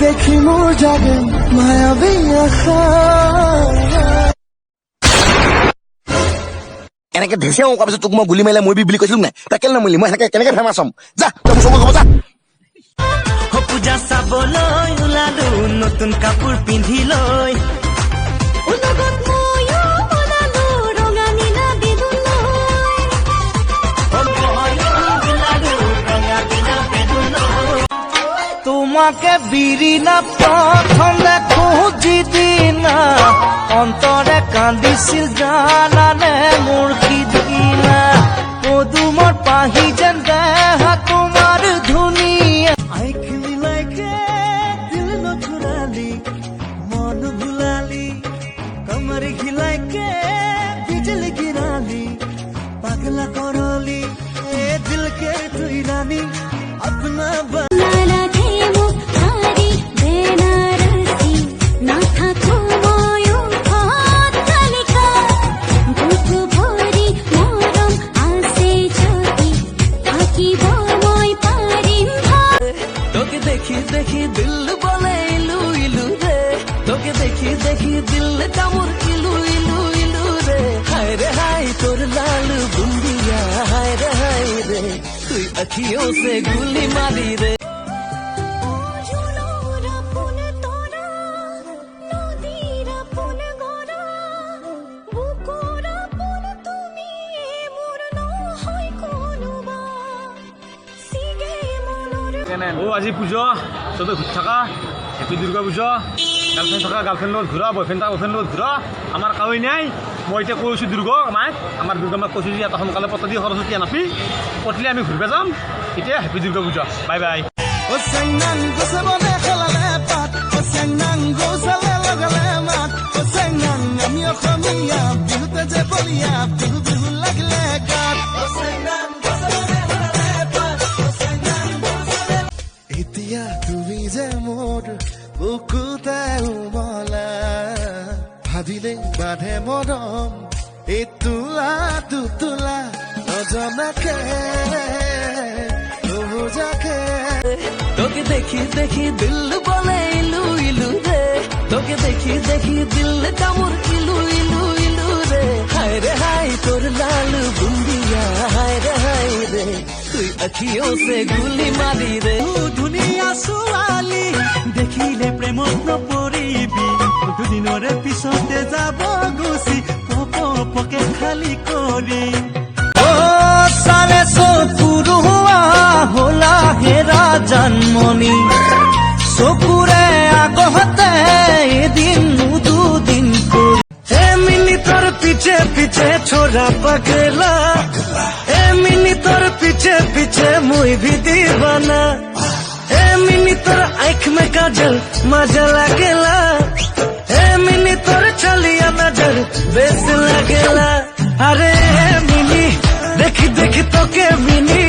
দেখি মোৰ জাগে মায়াবী আশা এনেকে ধেচিয়া কোৱাৰ পিছত তোক মই গুলি মাৰিলে মৰিবি বুলি কৈছিলো নাই তই কেলে নমৰিলি মই এনেকে কেনেকে ফেমাছ হ'ম যা তই মোৰ চকুত হ'ব যা পূজা চাবলৈ ওলালো নতুন কাপোৰ পিন্ধি লৈ তোমাকে বিৰিনা প্ৰথম দেখো যিদিনা অন্তৰে কান্দিছিল জানানে মোৰ সিদিনা পদুমৰ পাহি যেন দেহা তোমাৰ ধুনীয়া আইখিনি লাইকে দিল নচুৰালি মন ভুলালি কমৰি খিলাইকে বিজলি गिराली পাগলা করলি এ দিল কে তুই রানী अपना देखी दिल बोले इलू इलू रे तोके देखी देखी दिल कामुर इलू इलू इलू रे हाय तोर लाल बुंदिया हाय रे तुई अखियों से गुली मारी रे ও আজি পুজো চবে ঘুর থাকা হ্যাপি দুর্গা পুজো গার্লফ্রেন্ড থাকা গার্লফ্রেন্ড লগত ঘুরা বয়ফ্রেন্ড থাকা বয়ফ্রেন্ড লগত ঘুরা আমার কাউই নাই মই এতিয়া কৈছো দুর্গা মাক আমার দুর্গা মাক কৈছো যে এটা সোনকালে পতা দি সরস্বতী নাপি পতলি আমি ঘুরবে যাম এতিয়া হ্যাপি দুর্গা পুজো বাই বাই ও সেংনাং গোসবনে খেলালে পাত ও সেংনাং গোসলে লগালে মাত ও সেংনাং আমি অসমীয়া বিহুতে যে বলিয়া বিহু বিহু লাগলে গাত ও সেংনাং গোসবনে খেলালে পাত ও সেংনাং গোসলে এতিয়া তুমি যে মোর বুকুতে উমলা ভাবিলে বাঁধে মৰম এই তোলা দুতোলা নজনাকে তোকে দেখি দেখি দিল বলে ইলু ইলু রে তোকে দেখি দেখি দিল কামুর ইলু ইলু ইলু রে হায় তোর লাল বুंदिया हाय रे তুই अखियों से गुली मारी रे ধুনীয়া ছোৱালী দেখিলে প্ৰেমত নপৰিবি দুদিনৰে পিছতে যাব গুচি পকে খালি কৰি साले चकुर हुआ होला हेरा जन्मनी चकुरे আগতে এদিন দুদিন ए मिनी तोर पीछे पीछे छोरा पगला ए मिनी तोर पीछे पीछे मुई भी दीवाना ए मिनी तोर आँख में काजल मजा लागेला ए मिनी तोर चलिया नजर बेस लागेला अरे मिनी देखी देखी तो के मिनी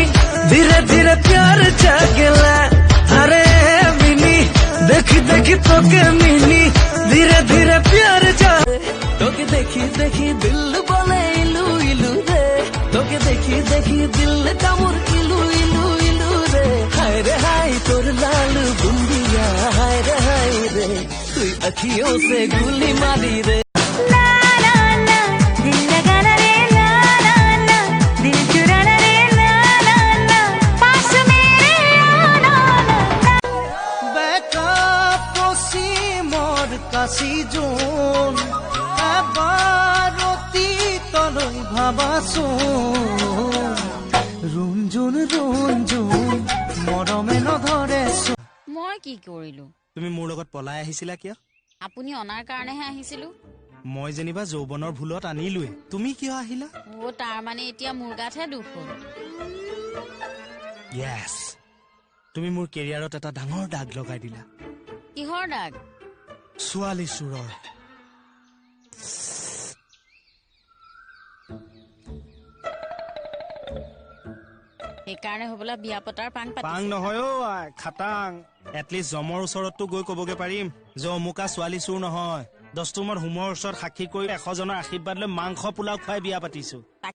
धीरे धीरे प्यार जागेला अरे मिनी देखी देखी तो के मिनी धीरे धीरे प्यार जा তোকে দেখি দেখি দিল বলে ইলু ইলু রে তোকে দেখি দেখি দিল কামুর ইলু ইলু ইলু রে হায় তোর লাল বুंदिया हाय रे তুই अखियों से गुली मारी रे কাশি জোন এবাৰতি তলৈ ভাবাচোন ৰুঞ্জুন মৰমে নধৰে মই কি কৰিলো তুমি মোৰ লগত পলাই আহিছিলা কিয় আপুনি অনাৰ কাৰণেহে আহিছিলো মই যেনিবা যৌৱনৰ ভুলত আনিলোৱে তুমি কিয় আহিলা ও তাৰ মানে এতিয়া মোৰ গাতহে দুখ হ'ল ইয়েছ তুমি মোৰ কেৰিয়াৰত এটা ডাঙৰ দাগ লগাই দিলা কিহৰ দাগ ছোৱালী চুৰৰ সেইকাৰণে হ'বলা বিয়া পতাৰ পাং নহয় অ খাটাং এটলিষ্ট জমৰ ওচৰততো গৈ ক'বগে পাৰিম যে অমুকা ছোৱালী চুৰ নহয় 10 হোমৰ ওচৰত সাক্ষী কৰি 100 জনৰ আশীৰ্বাদ লৈ মাংস পোলাও খুৱাই বিয়া পাতিছো